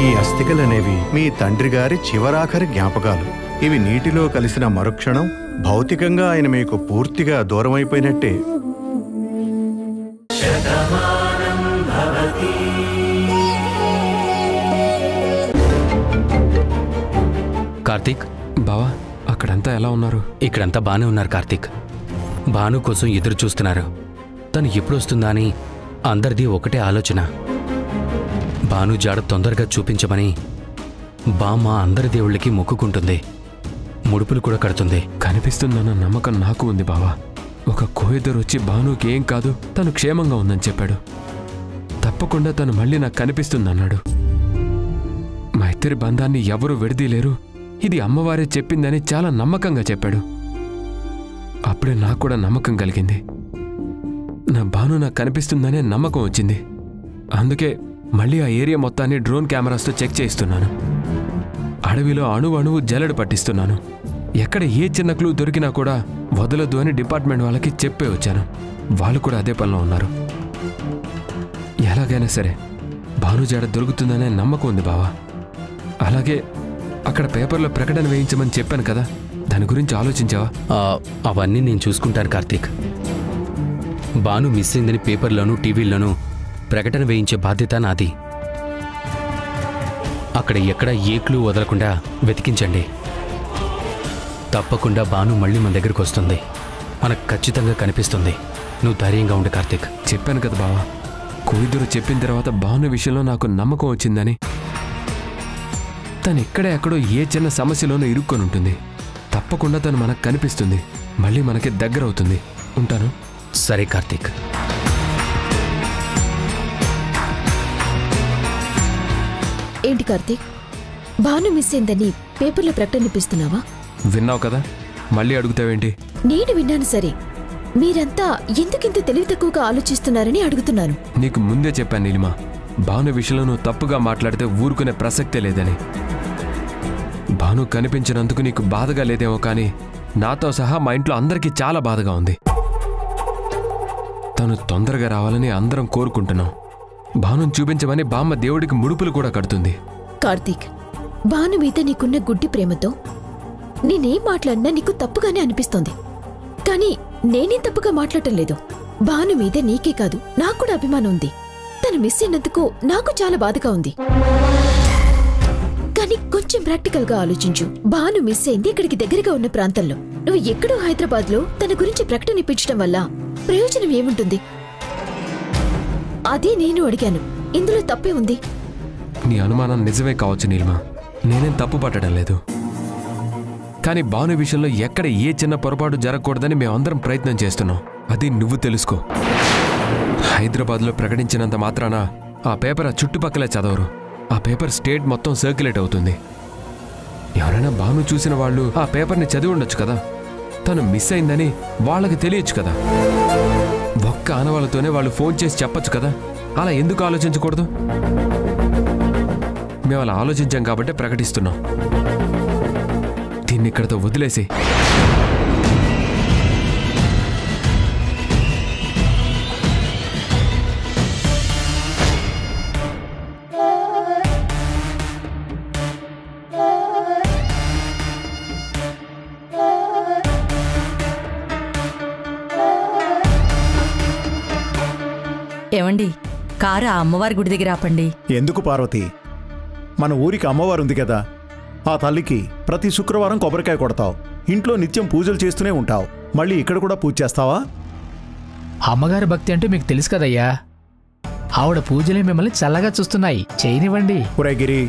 ఈ అస్థికలనేవి మీ తండ్రి గారి చివరాఖరి జ్ఞాపకాలు. ఇవి నీటిలో కలిసిన మరుక్షణం భౌతికంగా ఆయన మీకు పూర్తిగా దూరమైపోయినట్టే. కార్తీక్, బావా అక్కడంతా ఎలా ఉన్నారు? ఇక్కడంతా బానే ఉన్నారు కార్తీక్. భాను కోసం ఎదురు చూస్తున్నారు. తను ఎప్పుడొస్తుందా అని అందరిది ఒకటే ఆలోచన. భాను జాడ తొందరగా చూపించమని బామ్మ అందరి దేవుళ్ళకి మొక్కుకుంటుంది. ముడుపులు కూడా కడుతుంది. కనిపిస్తుందన్న నమ్మకం నాకు ఉంది బావా. ఒక కోయిదరు వచ్చి భానుకి ఏం కాదు, తను క్షేమంగా ఉందని చెప్పాడు. తప్పకుండా తను మళ్ళీ నాకు కనిపిస్తుందన్నాడు. మా ఇద్దరి బంధాన్ని ఎవరూ విడదీలేరు, ఇది అమ్మవారే చెప్పిందని చాలా నమ్మకంగా చెప్పాడు. అప్పుడే నాకు కూడా నమ్మకం కలిగింది. నా భాను నాకు కనిపిస్తుందనే నమ్మకం వచ్చింది. అందుకే మళ్ళీ ఆ ఏరియా మొత్తాన్ని డ్రోన్ కెమెరాస్తో చెక్ చేయిస్తున్నాను. అడవిలో అణువు జల్లెడ పట్టిస్తున్నాను. ఎక్కడ ఏ చిన్న క్లూ దొరికినా కూడా వదలొద్దు అని డిపార్ట్మెంట్ వాళ్ళకి చెప్పే వచ్చాను. వాళ్ళు కూడా అదే పనిలో ఉన్నారు. ఎలాగైనా సరే భాను జాడ దొరుకుతుందనే నమ్మకం ఉంది బావా. అలాగే అక్కడ పేపర్లో ప్రకటన వేయించమని చెప్పాను కదా, దాని గురించి ఆలోచించావా? అవన్నీ నేను చూసుకుంటాను కార్తీక్. భాను మిస్ అయిందని పేపర్లోనూ టీవీల్లోనూ ప్రకటన వేయించే బాధ్యత నాది. అక్కడ ఎక్కడ ఏ క్లూ వదలకుండా వెతికించండి. తప్పకుండా భాను మళ్ళీ మన దగ్గరికి వస్తుంది. మనకు ఖచ్చితంగా కనిపిస్తుంది. నువ్వు ధైర్యంగా ఉండు కార్తీక్. చెప్పాను కదా బావా, కోయిదరు చెప్పిన తర్వాత భాను విషయంలో నాకు నమ్మకం వచ్చిందని. తను ఎక్కడో ఏ చిన్న సమస్యలోనూ ఇరుక్కొని ఉంటుంది. తప్పకుండా తను మనకు కనిపిస్తుంది, మళ్ళీ మనకి దగ్గర అవుతుంది. ఉంటాను. సరే కార్తీక్. ఏంటి కార్తీక్, భాను మిస్ అయిందని పేపర్లో ప్రకటన ఇప్పిస్తున్నావా? విన్నావు కదా, మళ్ళీ అడుగుతావేంటి? నేను విన్నాను సరే, మీరంతా ఎందుకింత తెలివి తక్కువగా ఆలోచిస్తున్నారని అడుగుతున్నాను. నీకు ముందే చెప్పాను నీలిమా, భాను విషయంలో నువ్వు తప్పుగా మాట్లాడితే ఊరుకునే ప్రసక్తే లేదని. భాను కనిపించినందుకు నీకు బాధగా లేదేమో, కానీ నాతో సహా మా ఇంట్లో అందరికీ చాలా బాధగా ఉంది. తను తొందరగా రావాలని అందరం కోరుకుంటున్నాం. భానుని చూపించమని బామ్మ దేవుడికి ముడుపులు కూడా కడుతుంది. కార్తీక్, భాను మీద నీకున్న గుడ్డి ప్రేమతో నేనేం మాట్లాడినా నీకు తప్పుగానే అనిపిస్తోంది. కానీ నేనేం తప్పుగా మాట్లాడటం లేదు. భాను మీద నీకే కాదు నాకు కూడా అభిమానం ఉంది. తను మిస్ అయినందుకు నాకు చాలా బాధగా ఉంది. కానీ కొంచెం ప్రాక్టికల్ గా ఆలోచించు. భాను మిస్ అయింది ఇక్కడికి దగ్గరగా ఉన్న ప్రాంతంలో. నువ్వు ఎక్కడో హైదరాబాద్ లో తన గురించి ప్రకటన ఇప్పించడం వల్ల ప్రయోజనం ఏముంటుంది? అదే నేను అడిగాను. ఇందులో తప్పే ఉంది? నీ అనుమానం నిజమే కావచ్చు నీలిమా, నేనేం తప్పు పట్టడం లేదు. కానీ భాను విషయంలో ఎక్కడ ఏ చిన్న పొరపాటు జరగకూడదని మేమందరం ప్రయత్నం చేస్తున్నాం. అది నువ్వు తెలుసుకో. హైదరాబాద్లో ప్రకటించినంత మాత్రాన ఆ పేపర్ ఆ చుట్టుపక్కలే చదవరు. ఆ పేపర్ స్టేట్ మొత్తం సర్క్యులేట్ అవుతుంది. ఎవరైనా భాను చూసిన వాళ్ళు ఆ పేపర్ని చదివి ఉండొచ్చు కదా. తను మిస్ అయిందని వాళ్ళకి తెలియచ్చు కదా. ఒక్క ఆనవాళ్ళతోనే వాళ్ళు ఫోన్ చేసి చెప్పచ్చు కదా. అలా ఎందుకు ఆలోచించకూడదు? మేము అలా ఆలోచించాం కాబట్టి ప్రకటిస్తున్నాం. దీన్ని ఇక్కడతో వదిలేసి ఏమండి, కారు ఆ అమ్మవారి గుడి దగ్గర ఆపండి. ఎందుకు పార్వతి? మన ఊరికి అమ్మవారు ఉంది కదా, ఆ తల్లికి ప్రతి శుక్రవారం కొబ్బరికాయ కొడతావు. ఇంట్లో నిత్యం పూజలు చేస్తూనే ఉంటావు. మళ్ళీ ఇక్కడ కూడా పూజ చేస్తావా? అమ్మగారి భక్తి అంటే మీకు తెలుసు కదయ్యా. ఆవిడ పూజలే మిమ్మల్ని చల్లగా చూస్తున్నాయి, చేయనివ్వండి. ఒరే గిరి,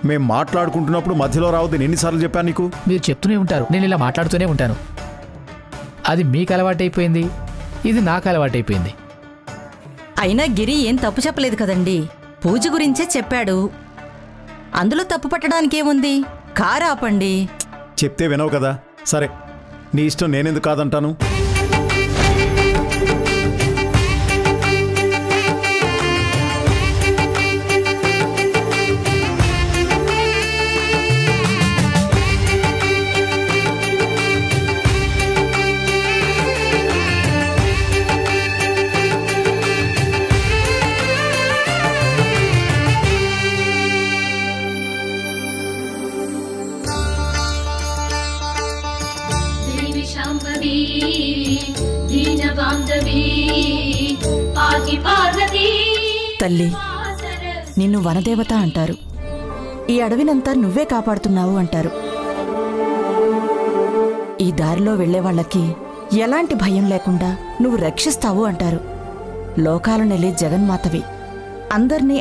మేం మాట్లాడుకుంటున్నప్పుడు మధ్యలో రావద్దని ఎన్నిసార్లు చెప్పాను నీకు? మీరు చెప్తూనే ఉంటారు, నేను ఇలా మాట్లాడుతూనే ఉంటాను. అది మీకు అలవాటైపోయింది, ఇది నాకు అలవాటైపోయింది. అయినా గిరి ఏం తప్పు చెప్పలేదు కదండి. పూజ గురించే చెప్పాడు. అందులో తప్పు పట్టడానికేముంది? కారు ఆపండి. చెప్తే వినవు కదా. సరే, నీ ఇష్టం, నేనెందుకు కాదంటాను? తల్లి, నిన్ను వనదేవత అంటారు. ఈ అడవినంతా నువ్వే కాపాడుతున్నావు అంటారు. ఈ దారిలో వెళ్లేవాళ్లకి ఎలాంటి భయం లేకుండా నువ్వు రక్షిస్తావు అంటారు. లోకాలు నెలే జగన్మాతవి, అందర్నీ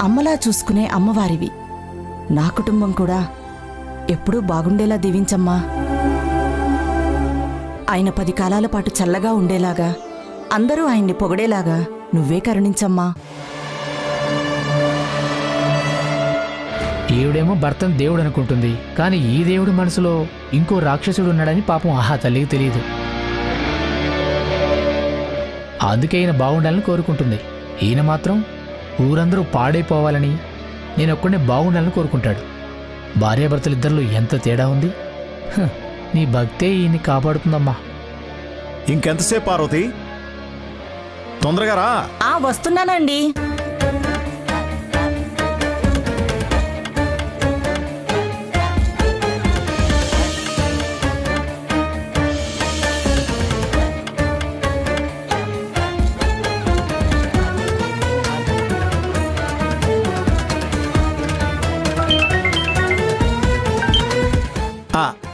అమ్మలా చూసుకునే అమ్మవారివి. నా కుటుంబం కూడా ఎప్పుడూ బాగుండేలా దీవించమ్మా. ఆయన 10 కాలాల పాటు చల్లగా ఉండేలాగా, అందరూ ఆయన్ని పొగడేలాగా నువ్వే కరుణించమ్మా. ఈవిడేమో భర్తను దేవుడు అనుకుంటుంది, కానీ ఈ దేవుడి మనసులో ఇంకో రాక్షసుడు ఉన్నాడని పాపం ఆహా తల్లికి తెలియదు. అందుకే ఈయన బాగుండాలని కోరుకుంటుంది. ఈయన మాత్రం ఊరందరూ పాడైపోవాలని, నేనొక్కడే బాగుండాలని కోరుకుంటాడు. భార్యాభర్తలిద్దరిలో ఎంత తేడా ఉంది. నీ భక్తే ఈయన్ని కాపాడుతుందమ్మా. ఇంకెంతసేపు పార్వతి? తొందరగా రా. వస్తున్నానండి.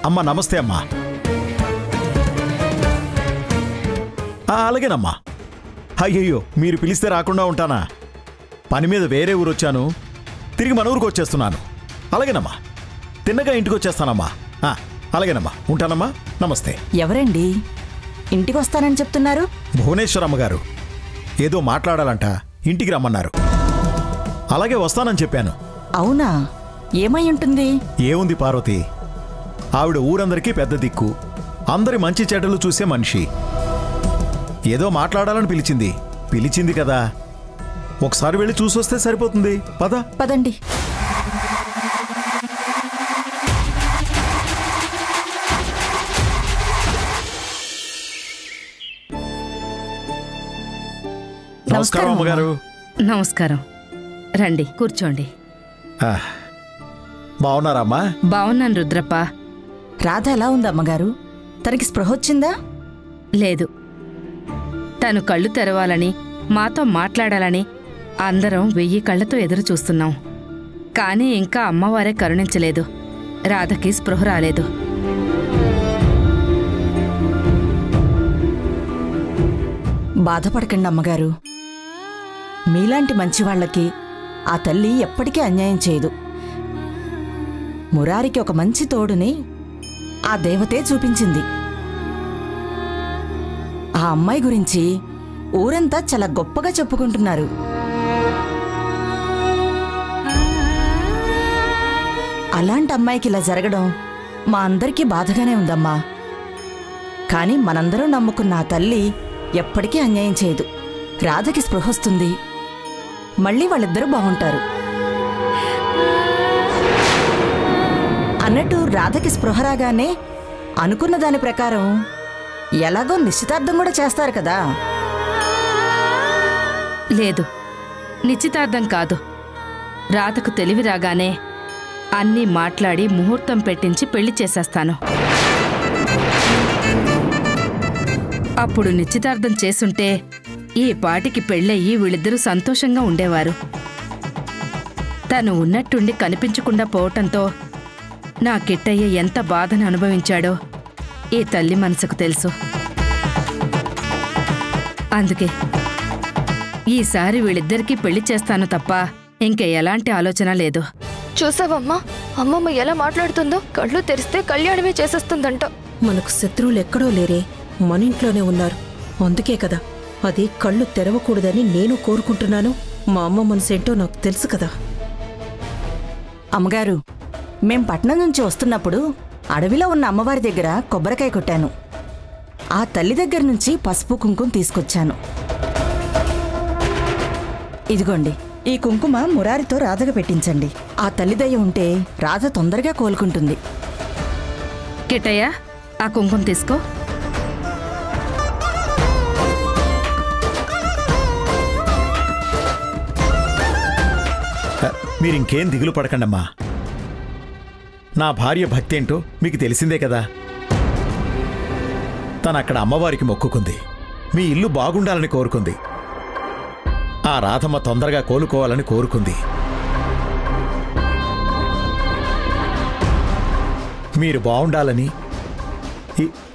అమ్మా నమస్తే అమ్మా. అలాగేనమ్మా. అయ్యయ్యో, మీరు పిలిస్తే రాకుండా ఉంటానా? పని మీద వేరే ఊరు వచ్చాను, తిరిగి మన ఊరికి వచ్చేస్తున్నాను. అలాగేనమ్మా, తిన్నగా ఇంటికి వచ్చేస్తానమ్మా. అలాగేనమ్మా, ఉంటానమ్మా. నమస్తే. ఎవరండి ఇంటికి వస్తానని చెప్తున్నారు? భువనేశ్వరమ్మ గారు ఏదో మాట్లాడాలంట, ఇంటికి రమ్మన్నారు. అలాగే వస్తానని చెప్పాను. అవునా? ఏమై ఉంటుంది? ఏముంది పార్వతి, ఆవిడ ఊరందరికీ పెద్ద దిక్కు, అందరి మంచి చెడ్డలు చూసే మనిషి. ఏదో మాట్లాడాలని పిలిచింది కదా, ఒకసారి వెళ్ళి చూసొస్తే సరిపోతుంది. పదండి. నమస్కారం అమ్మగారు. నమస్కారం. రండి, కూర్చోండి. బావున్నారమ్మా? బావున్నాను రుద్రప్ప. రాధ ఎలా ఉంది అమ్మగారు? తనకి స్పృహ వచ్చిందా? లేదు. తను కళ్ళు తెరవాలని, మాతో మాట్లాడాలని అందరం 1000 కళ్లతో ఎదురు చూస్తున్నాం. కానీ ఇంకా అమ్మవారే కరుణించలేదు. రాధకి స్పృహ రాలేదు. బాధపడకండి అమ్మగారు. మీలాంటి మంచివాళ్లకి ఆ తల్లి ఎప్పటికీ అన్యాయం చేయదు. మురారికి ఒక మంచి తోడుని ఆ దేవతే చూపించింది. ఆ అమ్మాయి గురించి ఊరంతా చాలా గొప్పగా చెప్పుకుంటున్నారు. అలాంటి అమ్మాయికి ఇలా జరగడం మా అందరికీ బాధగానే ఉందమ్మా. కానీ మనందరం నమ్ముకున్న ఆ తల్లి ఎప్పటికీ అన్యాయం చేయదు. రాధకి స్పృహొస్తుంది, మళ్ళీ వాళ్ళిద్దరూ బాగుంటారు. అన్నట్టు రాధకి స్పృహ రాగానే అనుకున్న దాని ప్రకారం ఎలాగో నిశ్చితార్థం కూడా చేస్తారు కదా? లేదు, నిశ్చితార్థం కాదు. రాధకు తెలివి రాగానే అన్నీ మాట్లాడి ముహూర్తం పెట్టించి పెళ్లి చేసేస్తాను. అప్పుడు నిశ్చితార్థం చేసుంటే ఈ పాటికి పెళ్ళయ్యి వీళ్ళిద్దరూ సంతోషంగా ఉండేవారు. తను ఉన్నట్టుండి కనిపించకుండా పోవటంతో నా కిట్టయ్య ఎంత బాధను అనుభవించాడో ఈ తల్లి మనసుకు తెలుసు. అందుకే ఈసారి వీళ్ళిద్దరికీ పెళ్లి చేస్తాను తప్ప ఇంక ఎలాంటి ఆలోచన లేదు. చూసావమ్మా, అమ్మమ్మ ఎలా మాట్లాడుతుందో? కళ్ళు తెరిస్తే కళ్యాణమే చేసేస్తుందంట. మనకు శత్రువులు ఎక్కడో లేరే, మన ఇంట్లోనే ఉన్నారు. అందుకే కదా అది కళ్ళు తెరవకూడదని నేను కోరుకుంటున్నాను. మా అమ్మ మనసేంటో నాకు తెలుసు కదా. అమ్మగారు, మేం పట్నం నుంచి వస్తున్నప్పుడు అడవిలో ఉన్న అమ్మవారి దగ్గర కొబ్బరికాయ కొట్టాను. ఆ తల్లి దగ్గర నుంచి పసుపు కుంకుమ తీసుకొచ్చాను. ఇదిగోండి, ఈ కుంకుమ మురారితో రాధగా పెట్టించండి. ఆ తల్లి దయ ఉంటే రాధ తొందరగా కోలుకుంటుంది. కిట్టయ్య, ఆ కుంకుమ తీసుకో. మీరింకేం దిగులు పడకండమ్మా. నా భార్య భక్తి ఏంటో మీకు తెలిసిందే కదా. తనక్కడ అమ్మవారికి మొక్కుకుంది, మీ ఇల్లు బాగుండాలని కోరుకుంది. ఆ రాధమ్మ తొందరగా కోలుకోవాలని కోరుకుంది. మీరు బాగుండాలని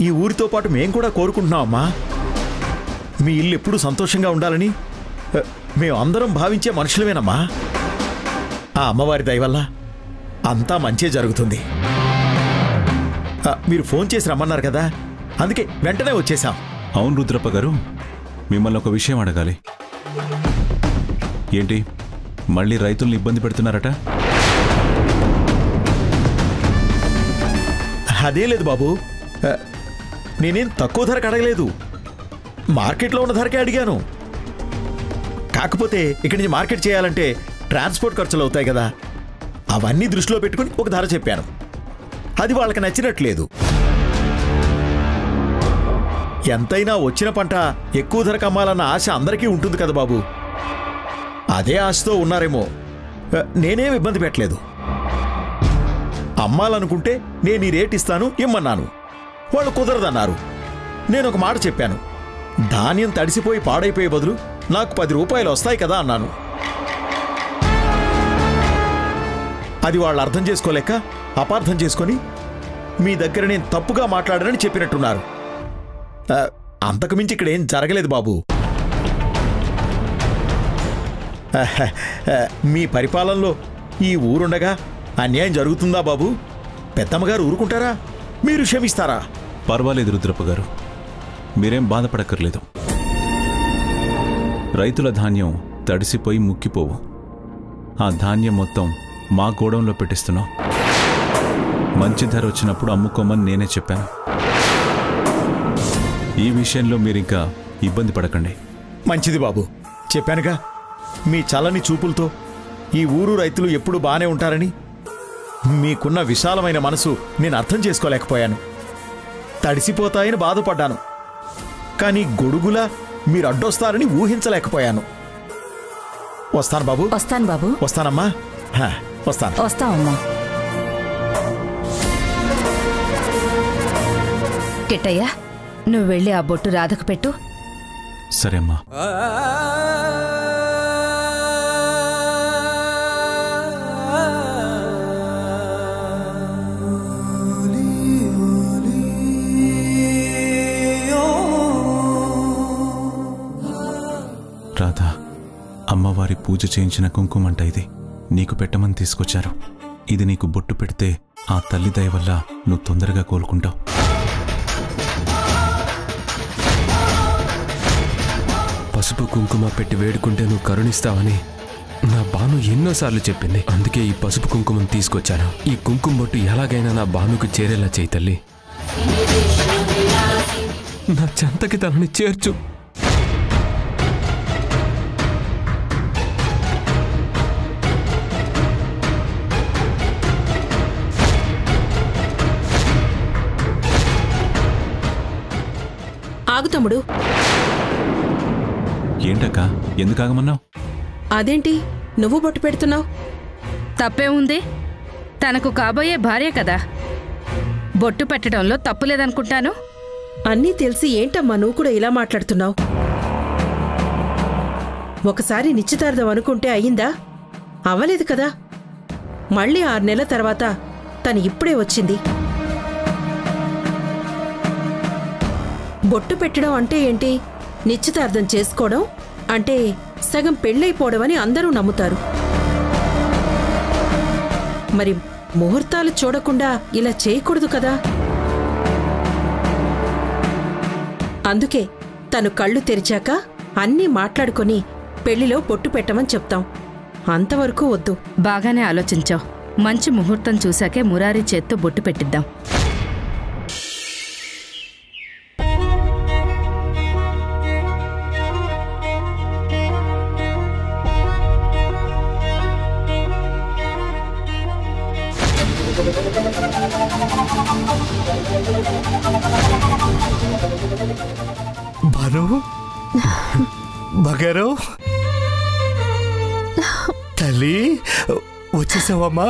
ఈ ఊరితో పాటు మేం కూడా కోరుకుంటున్నామమ్మా. మీ ఇల్లు ఎప్పుడూ సంతోషంగా ఉండాలని మేము అందరం భావించే మనుషులమేనమ్మా. ఆ అమ్మవారి దయ వల్ల అంతా మంచే జరుగుతుంది. మీరు ఫోన్ చేసి రమ్మన్నారు కదా, అందుకే వెంటనే వచ్చేసాం. అవును రుద్రప్ప గారు, మిమ్మల్ని ఒక విషయం అడగాలి. ఏంటి, మళ్ళీ రైతుల్ని ఇబ్బంది పెడుతున్నారట? అదే లేదు బాబు, నేనేం తక్కువ ధరకు అడగలేదు. మార్కెట్లో ఉన్న ధరకే అడిగాను. కాకపోతే ఇక్కడి నుంచి మార్కెట్ చేయాలంటే ట్రాన్స్పోర్ట్ ఖర్చులు అవుతాయి కదా, అవన్నీ దృష్టిలో పెట్టుకుని ఒక ధర చెప్పాను. అది వాళ్ళకి నచ్చినట్లేదు. ఎంతైనా వచ్చిన పంట ఎక్కువ ధరకు అమ్మాలన్న ఆశ అందరికీ ఉంటుంది కదా బాబు. అదే ఆశతో ఉన్నారేమో. నేనేం ఇబ్బంది పెట్టలేదు. అమ్మాలనుకుంటే నేను ఈ రేట్ ఇస్తాను ఇమ్మన్నాను. వాళ్ళు కుదరదన్నారు. నేను ఒక మాట చెప్పాను, ధాన్యం తడిసిపోయి పాడైపోయే బదులు నాకు 10 రూపాయలు వస్తాయి కదా అన్నాను. అది వాళ్ళు అర్థం చేసుకోలేక అపార్థం చేసుకొని మీ దగ్గర నేను తప్పుగా మాట్లాడానని చెప్పినట్టున్నారు. అంతకుమించి ఇక్కడ ఏం జరగలేదు బాబు. మీ పరిపాలనలో ఈ ఊరుండగా అన్యాయం జరుగుతుందా బాబు? పెద్దమ్మగారు ఊరుకుంటారా? మీరు క్షమిస్తారా? పర్వాలేదు రుద్రప్ప గారు, మీరేం బాధపడక్కర్లేదు. రైతుల ధాన్యం తడిసిపోయి ముక్కిపోవు. ఆ ధాన్యం మొత్తం మా గోడౌన్లో పెట్టిస్తున్నాం. మంచి ధర వచ్చినప్పుడు అమ్ముకోమని నేనే చెప్పాను. ఈ విషయంలో మీరింకా ఇబ్బంది పడకండి. మంచిది బాబు, చెప్పానుగా. మీ చల్లని చూపులతో ఈ ఊరు రైతులు ఎప్పుడు బానే ఉంటారని. మీకున్న విశాలమైన మనసు నేను అర్థం చేసుకోలేకపోయాను. తడిసిపోతాయని బాధపడ్డాను, కానీ గొడుగులా మీరు అడ్డొస్తారని ఊహించలేకపోయాను. వస్తాను బాబు. వస్తాను బాబు. వస్తానమ్మా. వస్తాను. వస్తామమ్మా. కిట్టయ్య, నువ్వు వెళ్ళి ఆ బొట్టు రాధకు పెట్టు. సరే అమ్మా. రాధా, అమ్మవారి పూజ చేయించిన కుంకుమంట ఇది. నీకు పెట్టమని తీసుకొచ్చారు. ఇది నీకు బొట్టు పెడితే ఆ తల్లి దయ వల్ల నువ్వు తొందరగా కోలుకుంటావు. పసుపు కుంకుమ పెట్టి వేడుకుంటే నువ్వు కరుణిస్తావని నా భాను ఎన్నోసార్లు చెప్పింది. అందుకే ఈ పసుపు కుంకుమను తీసుకొచ్చాను. ఈ కుంకుమ బొట్టు ఎలాగైనా నా భానుకు చేరేలా చేయి తల్లి. నా చెంతకి తనని చేర్చు. ఆగు తమ్ముడు. ఏంటక్క, ఎందుకు ఆగమన్నావు? అదేంటి నువ్వు బొట్టు పెడుతున్నావు? తప్పే ఉంది. తనకు కాబోయే భార్య కదా, బొట్టు పెట్టడంలో తప్పు లేదనుకుంటాను. అన్నీ తెలిసి ఏంటమ్మా నువ్వు కూడా ఇలా మాట్లాడుతున్నావు? ఒకసారి నిశ్చితార్థం అనుకుంటే అయ్యిందా? అవ్వలేదు కదా. మళ్ళీ 6 నెలల తర్వాత తను ఇప్పుడే వచ్చింది. బొట్టు పెట్టడం అంటే ఏంటి? నిశ్చితార్థం చేసుకోవడం అంటే సగం పెళ్ళైపోవడం అని అందరూ నమ్ముతారు. మరి ముహూర్తాలు చూడకుండా ఇలా చేయకూడదు కదా. అందుకే తను కళ్ళు తెరిచాక అన్నీ మాట్లాడుకొని పెళ్లిలో బొట్టు పెట్టమని చెప్తాం. అంతవరకు వద్దు. బాగానే ఆలోచించావు. మంచి ముహూర్తం చూశాకే మురారి చేత్తో బొట్టు పెట్టిద్దాం. భాను, బగారో తల్లి, వచ్చేసావమ్మా?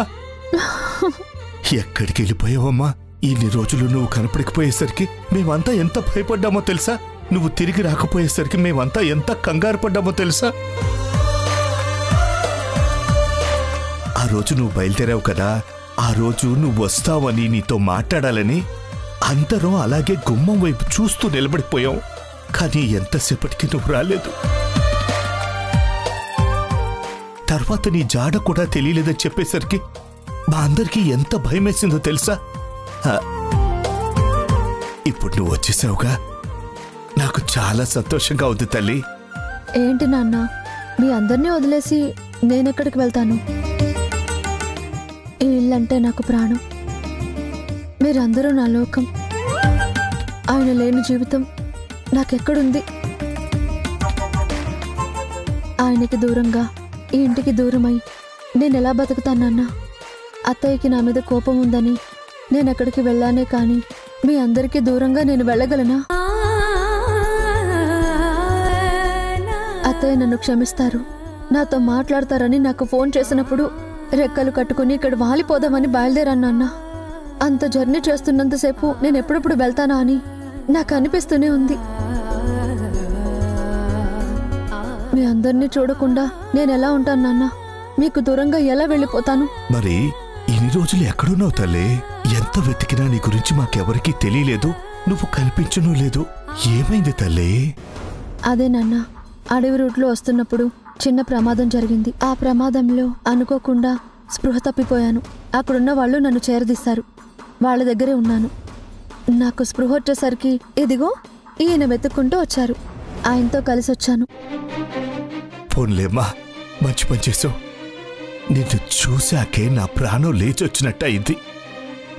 ఎక్కడికి వెళ్ళిపోయావమ్మా? ఇన్ని రోజులు నువ్వు కనపడకపోయేసరికి మేమంతా ఎంత భయపడ్డామో తెలుసా? నువ్వు తిరిగి రాకపోయేసరికి మేమంతా ఎంత కంగారు పడ్డామో తెలుసా? ఆ రోజు నువ్వు బయలుదేరావు కదా, ఆ రోజు నువ్వు వస్తావని నీతో మాట్లాడాలని అందరం అలాగే గుమ్మం వైపు చూస్తూ నిలబడిపోయాం. కానీ ఎంతసేపటికి నువ్వు రాలేదు. తర్వాత నీ జాడ కూడా తెలియలేదని చెప్పేసరికి మా అందరికీ ఎంత భయమేసిందో తెలుసా? ఇప్పుడు నువ్వు వచ్చేసావుగా, నాకు చాలా సంతోషంగా ఉంది తల్లి. ఏంటి నాన్న, మీ అందరినీ వదిలేసి నేనెక్కడికి వెళ్తాను? ఈ ఇల్లంటే నాకు ప్రాణం. మీరందరూ నా లోకం. ఆయన లేని జీవితం నాకెక్కడుంది? ఆయనకి దూరంగా, ఈ ఇంటికి దూరమై నేనెలా బతుకుతానన్నా? అత్తయ్యకి నా మీద కోపం ఉందని నేను అక్కడికి వెళ్ళానే కానీ మీ అందరికీ దూరంగా నేను వెళ్ళగలనా? అత్తయ్య నన్ను క్షమిస్తారు, నాతో మాట్లాడతారని నాకు ఫోన్ చేసినప్పుడు రెక్కలు కట్టుకుని ఇక్కడ వాలిపోదామని బయలుదేరాను నాన్న. అంత జర్నీ చేస్తున్నంతసేపు నేను ఎప్పుడెప్పుడు వెళ్తానా అని నాకు అనిపిస్తూనే ఉంది. మీ అందరినీ చూడకుండా నేను ఎలా ఉంటాను నాన్న? మీకు దూరంగా ఎలా వెళ్ళిపోతాను? మరి ఇన్ని రోజులు ఎక్కడున్నావు తల్లి? ఎంత వెతికినా నీ గురించి మాకెవరికీ తెలియలేదు, నువ్వు కనిపించను లేదు. ఏమైంది తల్లి? అదే నాన్న, అడవి రూట్లో వస్తున్నప్పుడు చిన్న ప్రమాదం జరిగింది. ఆ ప్రమాదంలో అనుకోకుండా స్పృహ తప్పిపోయాను. అక్కడున్న వాళ్ళు నన్ను చేరదీశారు. వాళ్ళ దగ్గరే ఉన్నాను. నాకు స్పృహ వచ్చేసరికి ఇదిగో ఈయన వెతుక్కుంటూ వచ్చారు. ఆయనతో కలిసి వచ్చాను. పోన్లేమ్మా, మంచి పని చేసావు. నిన్ను చూశాకే నా ప్రాణం లేచొచ్చినట్టు అయింది.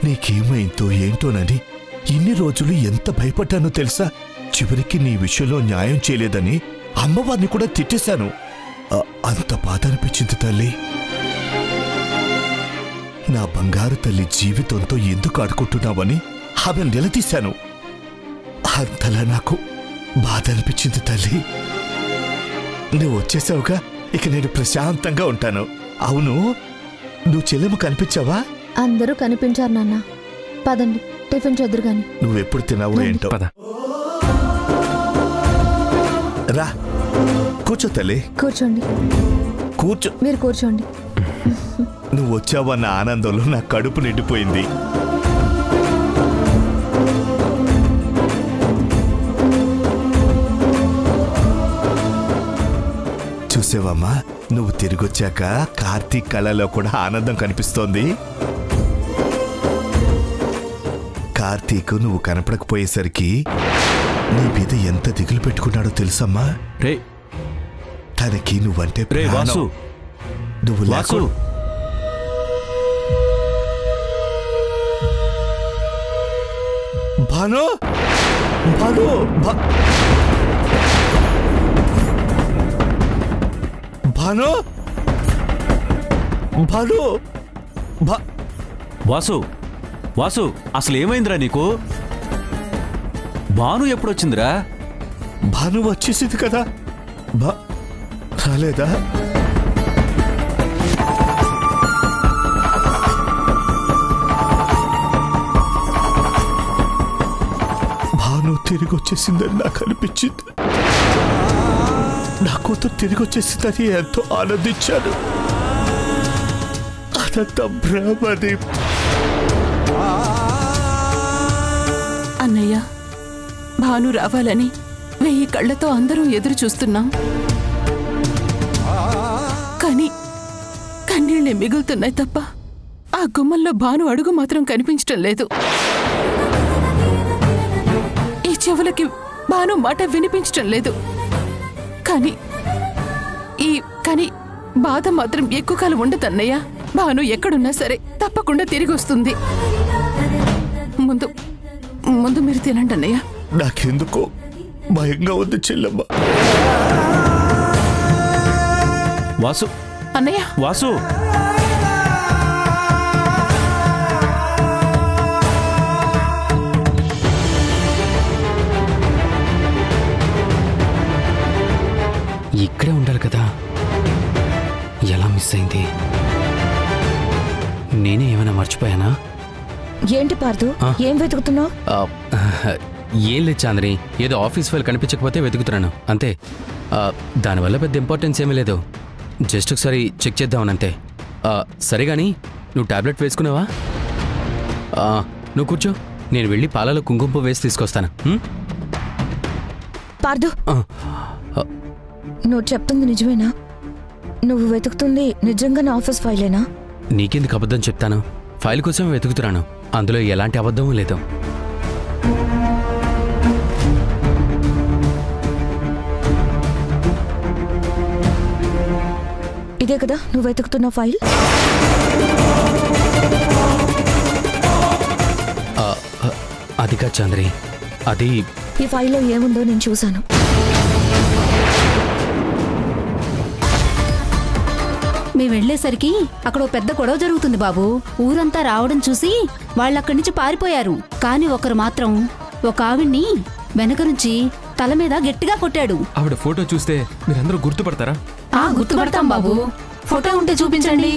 నీకేమైందో ఏంటోనని ఇన్ని రోజులు ఎంత భయపడ్డానో తెలుసా? చివరికి నీ విషయంలో న్యాయం చేయలేదని అమ్మవారిని కూడా తిట్టేశాను. అంత బాధ అనిపించింది తల్లి. నా బంగారు తల్లి జీవితంతో ఎందుకు ఆడుకుంటున్నావని ఆమె నిలదీశాను. అంతలా నాకు బాధ అనిపించింది తల్లి. నువ్వు వచ్చేసావుగా, ఇక నేను ప్రశాంతంగా ఉంటాను. అవును, నువ్వు చెల్లెమ్మ కనిపించావా? అందరూ కనిపించారు నాన్న. పదండి, టిఫిన్ చేద్దురు గాని. నువ్వెప్పుడు తిన్నావు ఏంటో. రా కూర్చో తల్లి. కూర్చోండి. కూర్చో. మీరు కూర్చోండి. నువ్వు వచ్చావన్న ఆనందంలో నా కడుపు నిండిపోయింది. చూసావమ్మా, నువ్వు తిరిగొచ్చాక కార్తీక్ కళలో కూడా ఆనందం కనిపిస్తోంది. కార్తీక్ నువ్వు కనపడకపోయేసరికి నీ మీద ఎంత దిగులు పెట్టుకున్నాడో తెలుసమ్మా? తనకి నువ్వంటే ప్రాణం. నువ్వు లేకు. భాను, భాను, భాను, భాను, వాసు, వాసు, అసలు ఏమైందిరా నీకు? భాను ఎప్పుడొచ్చిందిరా? భాను వచ్చేసింది కదా. రాలేదా? భాను తిరిగి వచ్చేసిందని నాకు అనిపించింది. నా కూతురు తిరిగి వచ్చేసిందని ఎంతో ఆనందించాను. అదంతా భ్రమది. అన్నయ్య, భాను రావాలని 1000 కళ్ళతో అందరూ ఎదురు చూస్తున్నాం. కానీ కన్నీళ్లే మిగులుతున్నాయి తప్ప ఆ గుమ్మంలో భాను అడుగు మాత్రం కనిపించటం లేదు. ఈ చెవులకి భాను మాట వినిపించటం లేదు. కానీ బాధ మాత్రం ఎక్కువ కాలం ఉండదన్నయ్య. భాను ఎక్కడున్నా సరే తప్పకుండా తిరిగి వస్తుంది. ముందు ముందు మీరు తినండి అన్నయ్య. నాకెందుకో భయంగా ఉంది చెల్లమ్మ. వాసు, అన్నయ్య, వాసు, ఇక్కడే ఉండాలి కదా, ఎలా మిస్ అయింది? నేనే ఏమైనా మర్చిపోయానా? ఏంటి పార్దు, ఏం వెతుకుతున్నావు? ఏం లేదు చాంద్రి, ఏదో ఆఫీస్ ఫైల్ కనిపించకపోతే వెతుకుతున్నాను అంతే. దానివల్ల పెద్ద ఇంపార్టెన్స్ ఏమీ లేదు, జస్ట్ ఒకసారి చెక్ చేద్దామని అంతే. సరే గాని నువ్వు టాబ్లెట్ వేసుకున్నావా? నువ్వు కూర్చో, నేను వెళ్ళి పాలలో కుంకుమ వేసి తీసుకొస్తాను. పార్దు, నువ్వు చెప్తుంది నిజమేనా? నువ్వు వెతుకుతుంది నిజంగా నా ఆఫీస్ ఫైలేనా? నీకెందుకు అబద్ధం చెప్తాను? ఫైల్ కోసం వెతుకుతున్నాను, అందులో ఎలాంటి అబద్ధం లేదు. ఇదే కదా నువ్వు వెతుకుతున్న ఫైల్? అది కాదు చంద్రి, అది ఈ ఫైల్లో ఏముందో నేను చూశాను. మేము వెళ్లేసరికి అక్కడ ఓ పెద్ద గొడవ జరుగుతుంది బాబు. ఊరంతా రావడం చూసి వాళ్ళక్కడి నుంచి పారిపోయారు. కానీ ఒకరు మాత్రం ఒక ఆవిడ్ని వెనక నుంచి తల మీద గట్టిగా కొట్టాడు. ఆవిడ ఫోటో చూస్తే మీరందరూ గుర్తుపడతారా? గుర్తుపడతాం బాబు. ఫోటో ఉంటే చూపించండి.